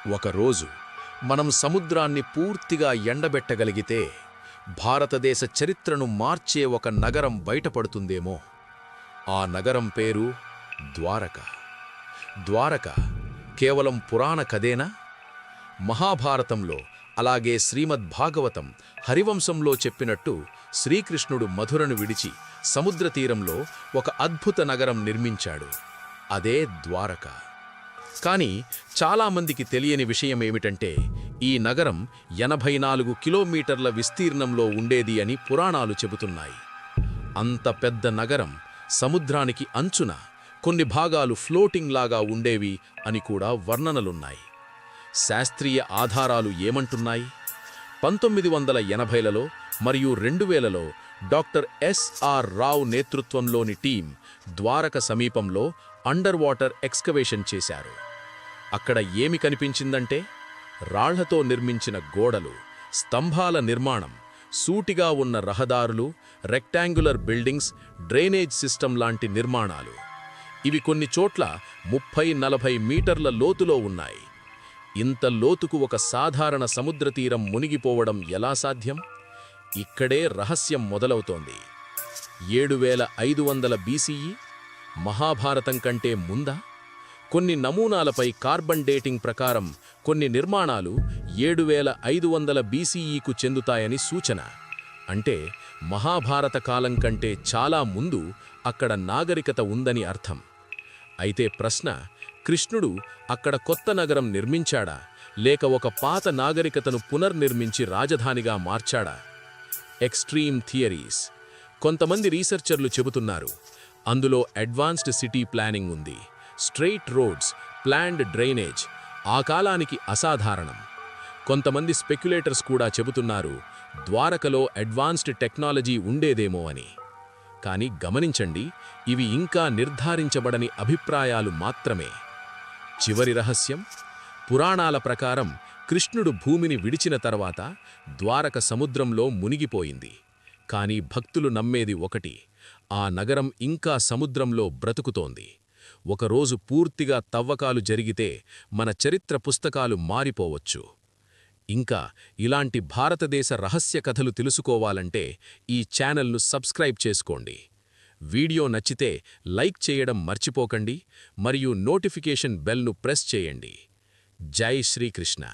ఒకరోజు మనం సముద్రాన్ని పూర్తిగా ఎండబెట్టగలిగితే భారతదేశ చరిత్రను మార్చే ఒక నగరం బయటపడుతుందేమో. ఆ నగరం పేరు ద్వారక. ద్వారక కేవలం పురాణ కథేనా? మహాభారతంలో అలాగే శ్రీమద్భాగవతం హరివంశంలో చెప్పినట్టు శ్రీకృష్ణుడు మధురను విడిచి సముద్రతీరంలో ఒక అద్భుత నగరం నిర్మించాడు. అదే ద్వారక. కానీ చాలామందికి తెలియని విషయమేమిటంటే ఈ నగరం 84 కిలోమీటర్ల విస్తీర్ణంలో ఉండేది అని పురాణాలు చెబుతున్నాయి. అంత పెద్ద నగరం సముద్రానికి అంచున కొన్ని భాగాలు ఫ్లోటింగ్ లాగా ఉండేవి అని కూడా వర్ణనలున్నాయి. శాస్త్రీయ ఆధారాలు ఏమంటున్నాయి? 1980లలో మరియు 2000లో డాక్టర్ ఎస్ఆర్ రావ్ నేతృత్వంలోని టీం ద్వారక సమీపంలో అండర్ వాటర్ ఎక్స్కవేషన్ చేశారు. అక్కడ ఏమి కనిపించిందంటే రాళ్లతో నిర్మించిన గోడలు, స్తంభాల నిర్మాణం, సూటిగా ఉన్న రహదారులు, రెక్టాంగులర్ బిల్డింగ్స్, డ్రైనేజ్ సిస్టమ్ లాంటి నిర్మాణాలు. ఇవి కొన్ని చోట్ల 30-40 మీటర్ల లోతులో ఉన్నాయి. ఇంత లోతుకు ఒక సాధారణ సముద్రతీరం మునిగిపోవడం ఎలా సాధ్యం? ఇక్కడే రహస్యం మొదలవుతోంది. 7500 బీసీఈ, మహాభారతం కంటే ముందా? కొన్ని నమూనాలపై కార్బన్ డేటింగ్ ప్రకారం కొన్ని నిర్మాణాలు 7500 బీసీఈకు చెందుతాయని సూచన. అంటే మహాభారత కాలం కంటే చాలా ముందు అక్కడ నాగరికత ఉందని అర్థం. అయితే ప్రశ్న, కృష్ణుడు అక్కడ కొత్త నగరం నిర్మించాడా, లేక ఒక పాత నాగరికతను పునర్నిర్మించి రాజధానిగా మార్చాడా? Extreme theories. కొంతమంది రీసెర్చర్లు చెబుతున్నారు అందులో అడ్వాన్స్డ్ సిటీ ప్లానింగ్ ఉంది, స్ట్రెయిట్ రోడ్స్, ప్లాన్డ్ డ్రైనేజ్, ఆ కాలానికి అసాధారణం. కొంతమంది స్పెక్యులేటర్స్ కూడా చెబుతున్నారు ద్వారకలో అడ్వాన్స్డ్ టెక్నాలజీ ఉండేదేమో అని. కానీ గమనించండి, ఇవి ఇంకా నిర్ధారించబడని అభిప్రాయాలు మాత్రమే. చివరి రహస్యం, పురాణాల ప్రకారం కృష్ణుడు భూమిని విడిచిన తర్వాత ద్వారక సముద్రంలో మునిగిపోయింది. కానీ భక్తులు నమ్మేది ఒకటి, ఆ నగరం ఇంకా సముద్రంలో బ్రతుకుతోంది. ఒకరోజు పూర్తిగా తవ్వకాలు జరిగితే మన చరిత్ర పుస్తకాలు మారిపోవచ్చు. ఇంకా ఇలాంటి భారతదేశ రహస్య కథలు తెలుసుకోవాలంటే ఈ ఛానల్ను సబ్స్క్రైబ్ చేసుకోండి. వీడియో నచ్చితే లైక్ చేయడం మర్చిపోకండి మరియు నోటిఫికేషన్ బెల్ను ప్రెస్ చేయండి. జై శ్రీకృష్ణ.